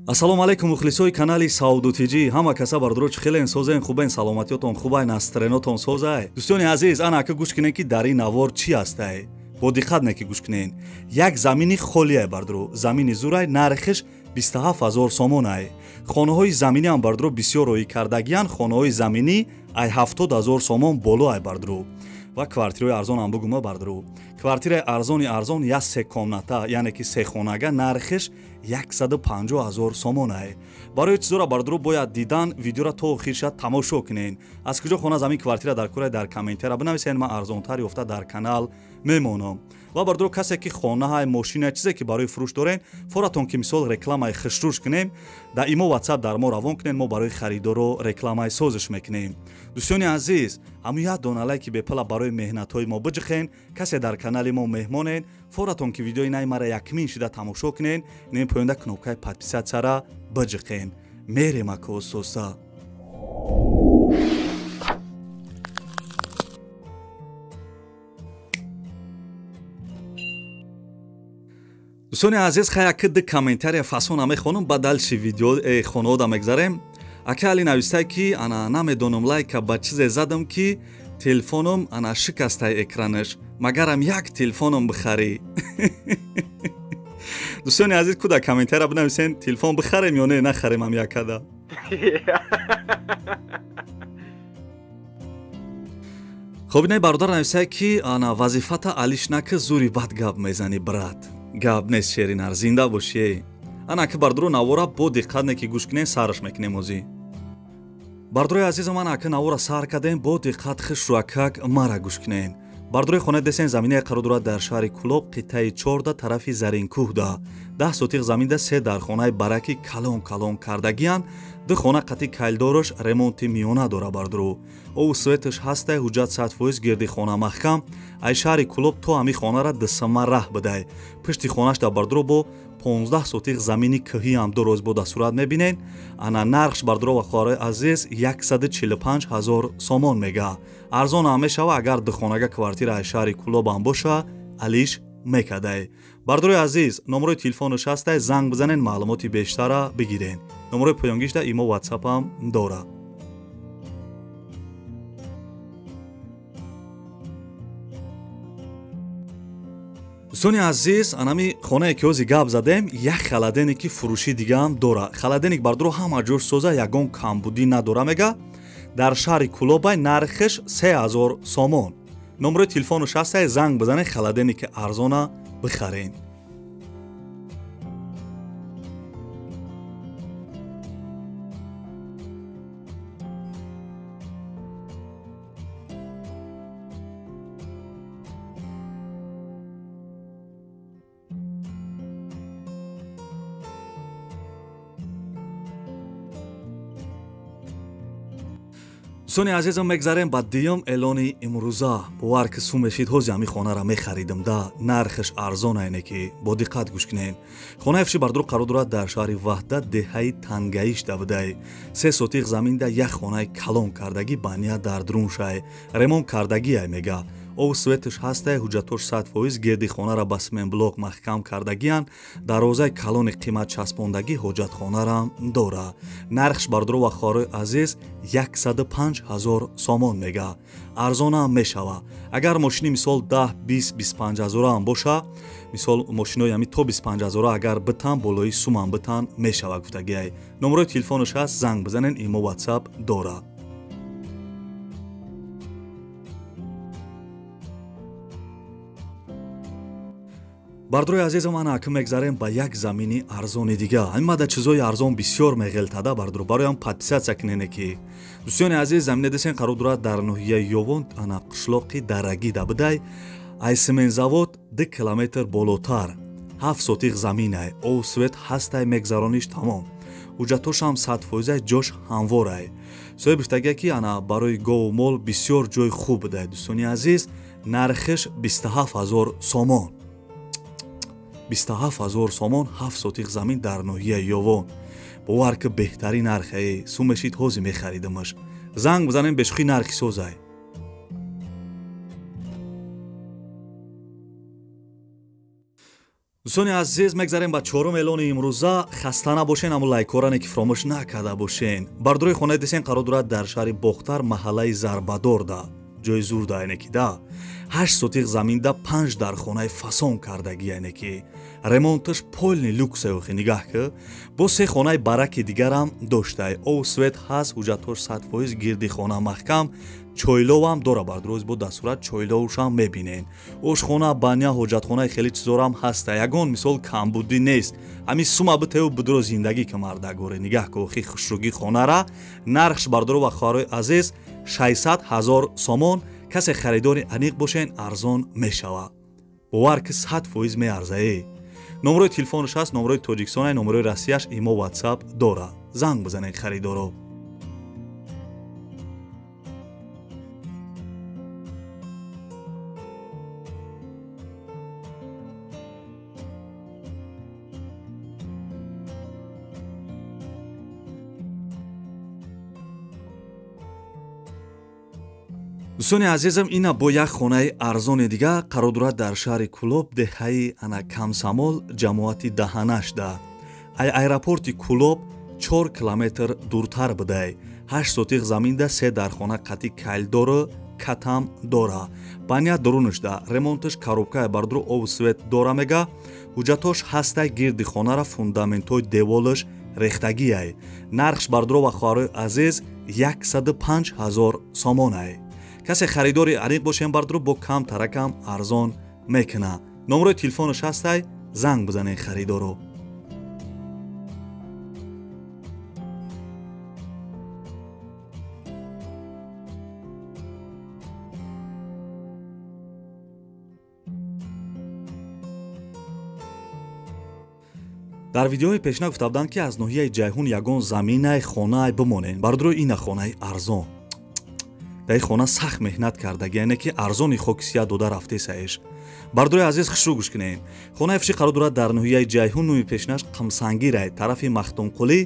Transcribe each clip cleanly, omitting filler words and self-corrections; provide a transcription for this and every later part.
ассалому алайкум мухлисои канали саудутиҷӣ ҳама каса бардуро чӣ хелен созен хубен саломатиётон хубай настренотон созай дӯстони азиз ана ака гӯш кинен ки дар ин навор чӣ ҳастай бо диққат неки гӯш кинен як замини холияй бардуро замини зурай нархиш 27000 сомонай хонаҳои заминиам бардуро бисёр роӣ кардагиян хонаҳои заминӣ ай 70000 сомон болоай бардуро ва квартираи арзонам бугума бардуро квартираи арзон я се комната яъне ки се хонага нархиш 150000 сомонай барои чизора бардуро бояд дидан видеора то охирша тамошо кунен аз куҷо хона замин квартира дар кура дар комментара бинависен ман арзонтар ёфта дар канал мемонам ва бардуро касе ки хонаҳай мошина чизе ки барои фурӯш дорен форатон ки мисол рекламаи хишрӯш кунем да имо WhatsApp дар мо равон кунен мо барои харидоро рекламаи созиш мекунем дӯстони азиз ҳамун як дона лайки бепала барои меҳнатҳои мо биҷихен касе дар канали мо меҳмонен форатон ки видеои най мара якмин шида тамошо кунен нем поёнда кнопкаи подписатсияра биҷихен мерем ака устоста дӯстони азиз хаяки ди комментария фасона мехонам ба далши видео хонаода мегзарем ака али навистай ки ана намедонам лайка ба чизе задам ки телефоном ана шикастай экранаш магарам як телефоном бихарӣ дӯстони азиз куда комментария бинависен телефон бихарем ё не нахарем ам якада хоб ина бародар нависай ки ана вазифата алишнака зури бад гап мезани брат гап нест шеринар зинда бошӣ ана ки бардуро навора бо диққат не ки гӯш кунен сараш мекунем озӣ бардурои азизам ана ки навора сар кардем бо диққат хишруакак мара гӯш кунен бардурои хона десен замине қарор дорад дар шаҳри Кулоб қитъаи 14 тарафи Заринкӯҳда 10 сотиқ заминда се дар хонаи бараки калон кардагиян ду хона қати кайлдорош ремонти миёна дора бардуро о светаш ҳастай ҳуҷҷат 100% гирди хона маҳкам ай шаҳри Кулоб то ҳами хонара дисама раҳ бидай пишти хонашда бардуро бо 15 сотиқ замини кӯҳиам дороз бода сурат мебинен ана нархш бардуро ва хоҳарои азиз 145000 сомон мега арзонам мешава агар духонага квартира ай шаҳри Кулобам боша алиш мекадай бардурои азиз номерои телефонаш ҳастай занг бизанен маълумоти бештара бигирен номерои поёнгишда имо WhatsApp-ам дора дӯстони азиз анами хонае ки ҳози гап задем як халадене ки фурӯши дигаам дора халаденек бардуро ҳама ҷур соза ягон камбудӣ надора мега дар шаҳри Кулобай нархиш 3000 сомон номерои телефонаш ҳастай занг бизанен халадене ки арзона бихарен дӯстони азизам мегзарем ба дуюм эълони имрӯза бовар ки сумешид ҳози ҳами хонара мехаридам да нархиш арзон айне ки бо диққат гӯш кунен хонаи фиши бардуро қарор дорад дар шаҳри Ваҳдат деҳаи тангаишда будай 3 сотиқ заминда як хонаи калон кардагӣ ба ния дар друншай ремонт кардагиай мега ов светиш ҳастай ҳуҷҷатош 100% гирди хонара ба семенблок маҳкам кардагиян дарозаи калони қимат часпондагӣ ҳоҷатхонарам дора нархш бардуро ва хоҳарои азиз 105000 сомон мега арзонам мешава агар мошини мисол 10-20-25 ам боша мисол мошинои ами то 25000 агар битан болои сумам битан мешава гуфтагиай номерои телефонаш ҳаст занг бизанен имо WhatsApp дора бардурои азизам ана ака мегзарем ба як замини арзони дига ҳаммада чизои арзон бисёр меғелтада бардуро бароям подписатсия кунене ки дӯстони азиз замине десен қарор дорад дар ноҳияи Ёвон ана қишлоқи Дарагида будай ай семензавод 2 километр болотар 7 сотиқ заминай ов свет ҳастай мегзарониш тамом ҳуҷҷатошам 100% ҷош ҳамворай соҳиб гуфтагия ки ана барои гову мол бисёр ҷои хуб будай дӯстони азиз нархиш 27000 сомон 27000 сомон 7 сотиқ замин дар ноҳияи Ёвон бовар ки беҳтарин нархае сумешид ҳози мехаридамаш занг бизанем бешухӣ нархи созай дӯстони азиз, мегзарем ба чорум эълони имрӯза. Хаста набошен, аммо лайкоране ки фаромӯш накарда бошен. Бардорои хонаи десен қарор дорад дар шаҳри Бохтар, маҳаллаи Зарбадорда, ҷои зур да айне ки да 8 сотиқ заминда 5 дар хонаи фасон кардаги айне ки ремонташ полни люксе охи нигаҳ ки бо се хонаи бараки дигарам доштай. Ов свет ҳаст, ҳуҷҷатҳош 100% гирди хона маҳкам, чойловам дора. Бардороз бо дастурат чойловушам мебинен. Ошхона, баня, ҳоҷатхонаи хеле чизорам ҳаста. Ягон мисол камбудӣ нест. Ҳами сума битеву бидро зиндагӣ ки мардагоре нигаҳ ки охи хушругӣ хонара. Нархш бардоро ва хоҳарои азиз 600 000 сомон. касе харидори аниқ бошен арзон мешава. бовар ки 100% меарзае. номерои телефонаш ҳаст, номерои Тоҷикистон, номерои Россияш имо WhatsApp дора. занг бизанед харидоро. дӯстони азизам, ина бо як хонаи арзони дига қарор дорад дар шаҳри Кӯлоб, деҳаи ана Камсамол, ҷамоати Даҳанашда. аэропорти Кӯлоб 4 километр дуртар будай. 8 сотиқ заминда 3 дар хона қатъи кайлдору катам дора. баня дурунашда. ремонташ коробкаи бардро ов свет дора мега. ҳуҷҷатош ҳастай гирди хонара фундаментҳои деволаш рехтагиай. нархш бардро ва хоҳарои азиз 105 000 сомонай. касе харидори аниқ бошен бардро бо кам таракам арзон мекуна. номерои телефонаш ҳастай, занг бизанед харидоро. дар видеои пешна гуфта будам ки аз ноҳияи ҷайҳун ягон заминай хонае бимонен. бардро ина хонаи арзон. дар хона сахт меҳнат кардаги яъне ки арзони хокисият дода рафтесаеш. бардрои азиз хушрӯ гӯш кунед. хонаи фишӣ қарор дорад дар ноҳияи ҷайҳун, номи пешнаш Қимсангирай, тарафи Махтумқулӣ.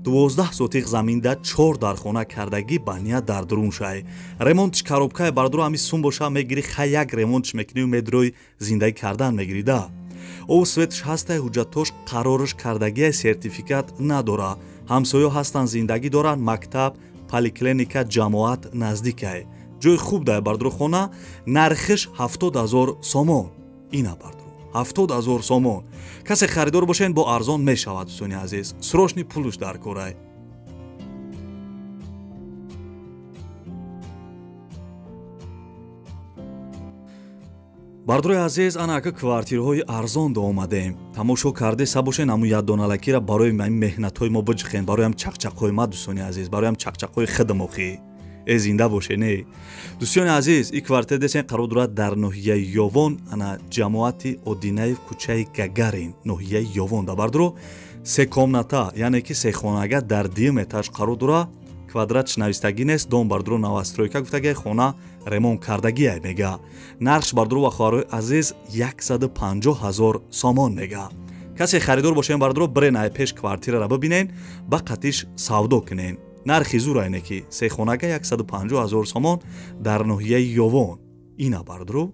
12 сотиқ заминда 4 дар хона кардаги, баня дар дуруншай. ремонтиш коробкаи бардро ҳами сум боша мегири, хай як ремонтиш мекунӣ, медрои зиндагӣ кардан мегири да. ов светш ҳастай, ҳуҷҷатош қарориш кардагияи сертификат надора. ҳамсоё ҳастан, зиндагӣ доранд, мактаб, поликлиника, ҷамоат наздикай. ҷои хуб дар бардро хона. нархиш 70 000 сомон. ина бардро 70 000 сомон. касе харидор бошен бо арзон мешавад. дӯстони азиз, срочни пулуш дар корай. бардрои азиз, ана ака квартираҳои арзон да омадем. тамошо кардаеса бошен, аму яддоналакира барои меҳнатҳои мо биҷихен, бароям чақчақҳои ма. дӯстони азиз, бароям чақчақҳои хидам охи зинда бошене. дӯстони азиз, ин квартира десен қарор дорад дар ноҳияи Ёвон, ана ҷамоати Одинаев, кӯчаи Гагарин, ноҳияи Ёвон да бардро се комната, яъне ки се хонага дар дим этаж қарор дора. квадратш навистагӣ нест. дом бардро новостройка гуфтагиай, хона ремонт кардагиай мега. нархш бардро ва хоҳарои азиз 150 000 сомон мега. касе харидор бошен бардро бирен ай пеш квартирара бибинен, ба қатиш савдо кунен. нархи зур айне ки се хонага 150 000 сомон дар ноҳияи Ёвон. ина бардро.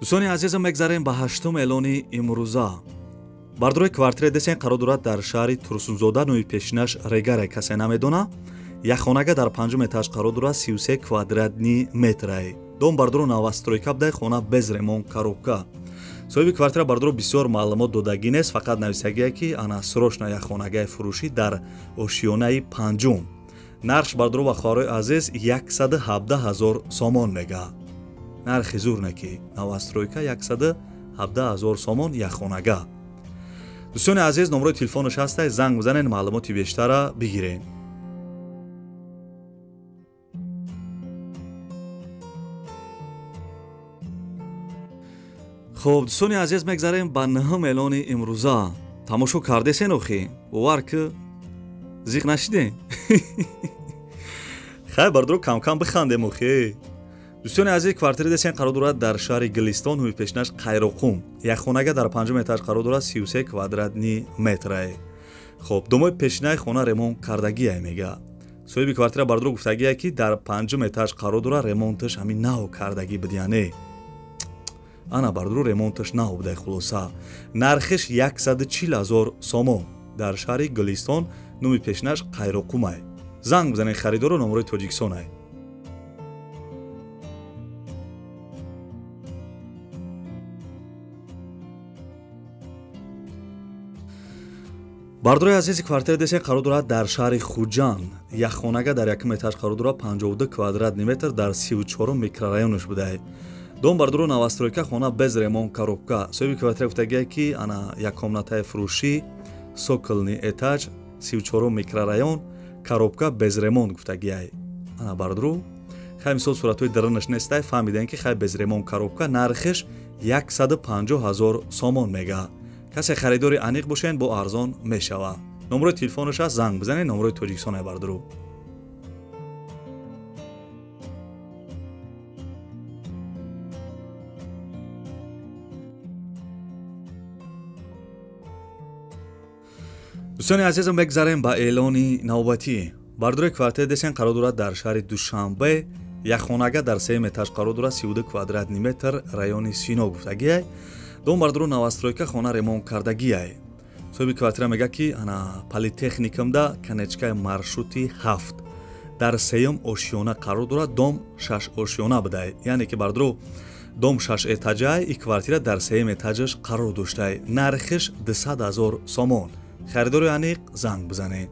дӯстони азизам, мегзарем ба ҳаштум эълони имрӯза. бардрои квартира десен қарор дорад дар шаҳри Турсунзода, номи пешинаш Регаре, касе намедона. як хонага дар 5 этаж қарор дорад, 33 квадратни метрай. дом бардро новостройка будай, хона без ремонт, коробка. соҳиби квартира бардро бисёр маълумот додагӣ нест, фақат нависагие ки ана срочна як хонагаи фурӯшӣ дар ошиёнаи 5. нархш бардро ва хоҳарои азиз 117 000 сомон мега. нархи зур не ки новостройка 117 000 сомон як хонага. дӯстони азиз, номерои телефонаш ҳастай, занг бизанед, маълумоти бештара бигирен. хуб, дӯстони азиз, мегзарем ба наҳум эълони имрӯза. тамошо кардесен охи, бовар ки зиқ нашидем. хай бардро камкам бихандем охи. дӯстони азиз, квартира десен қарор дорад дар шаҳри Гилистон, номи пешнаш Қайроқум. як хонага дар 5 этаж қарор дорад, 33 квадратни метрай. хуб, домои пешинаи хона ремонт кардагиай мега. соҳиби квартира бардро гуфтагиай ки дар 5 этаж қарор дорад, ремонташ ҳамин нав кардагӣ бидияне. ана бардуру ремонташ набудай хулоса. Нархиш 140 000 сомон. дар шаҳри Гулистон. номи пешнаш Қайроқумай. занг бизанед харидору номарои Тоҷикистонай. бардурои азизи квартира десен қарор дорад дар шаҳри Хуҷан. як хонага дар 1 этаж қарор дорад 52 квадратни метр дар 34 микрорайонаш будай. дом бардуро навастройка хона без ремонт коробка. соҳиби квартира гуфтагие ки ана як комнатаи фурӯшӣ соколни этаж 34 микрорайон коробка без ремонт гуфтагие. ана бардуро хай мисол суратҳои дарунаш нестай фаҳмидаем ки хай без ремонт коробка нархиш 150 000 сомон мега. касе харидори аниқ бошен бо арзон мешава. номарои телефонаш аст, занг бизанед. номарои Тоҷикистонай бардуро. дӯстони азизам мегзарем ба эълони навбатӣ. бардурои квартира десен қарор дорад дар шаҳри Душанбе. як хонага дар 3 этаж қарор дорад 32 квадратни метр райони Сино гуфтагие. дом бардуро навастройка хона ремонт кардагие. соҳиби квартира мега ки ана политехникамда канечкаи маршрути 7 дар 3 ошёна қарор дорад. дом 6 ошёна будай. яъне ки бардуро дом 6 этажай и квартира дар 3 этажаш қарор доштай. нархиш 200 000 сомон. харидори аниқ занг бизанед.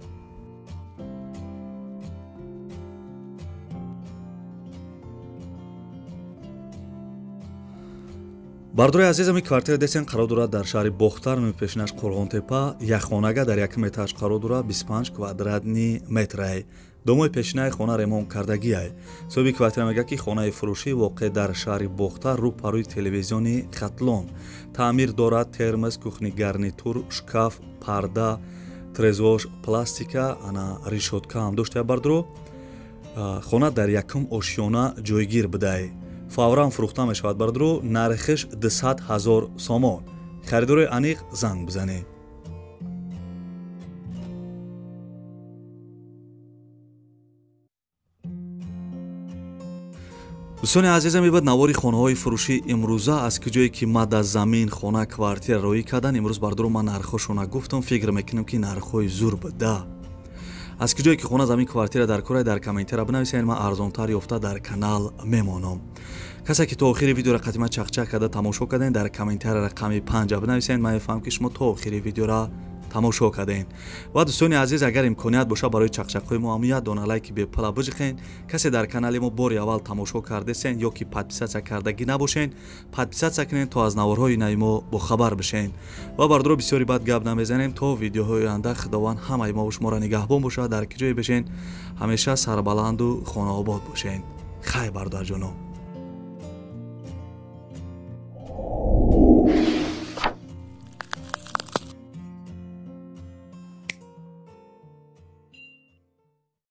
бардурои азизами квартира десен қарор дорад дар шаҳри Бохтар. номи пешнаш Қурғонтепа. як хонага дар 1 этаж қарор дорад 25 квадратни метрай. домои пешинаи хона ремонт кардагиай. соҳиби квартира мега ки хонаи фурӯшӣ воқеъ дар шаҳри Бохтар рӯ парои телевизиони Хатлон. таъмир дорад термос, кухни гарнитур, шкаф, парда, трезвош, пластика, ана решотка ҳам доштая бардуро. хона дар 1 ошёна ҷойгир будай. фавран фурӯхта мешавад бардуро. нархиш 200 000 сомон. харидори аниқ занг бизанед. дӯстони азизам ибад навори хонаҳои фурӯшӣ имрӯза аз киҷое ки мада замин хона квартира роӣ кардан имрӯз бардуро ман нархҳошона гуфтам. фикр мекунам ки нархҳои зур буда. аз киҷое ки хона замин квартира дар корай дар комментира бинависед. ман арзонтар ёфта дар канал мемонам. касе ки то охири видеора қадима чақчақ карда тамошо кардем дар комментира рақами 5 бинависед. ман мефаҳмам ки шумо то охири видеора тамошо кардем. ва дӯстони азиз агар имконият боша барои чақчақҳои мо ҳам дона лайки бепала биҷиқен. касе дар канали мо бори аввал тамошо кардесен ё ки подписатсия кардагӣ набошен подписатсия кунед то аз наворҳои нави мо бохабар бишен. ва бардуро бисёри бад гап намезанем. то видеоҳои оянда худованд ҳамаи мо шуморо нигаҳбон бошад. дар киҷое бишен ҳамеша сарбаланду хонаобод бошен. хай бардуарҷоно.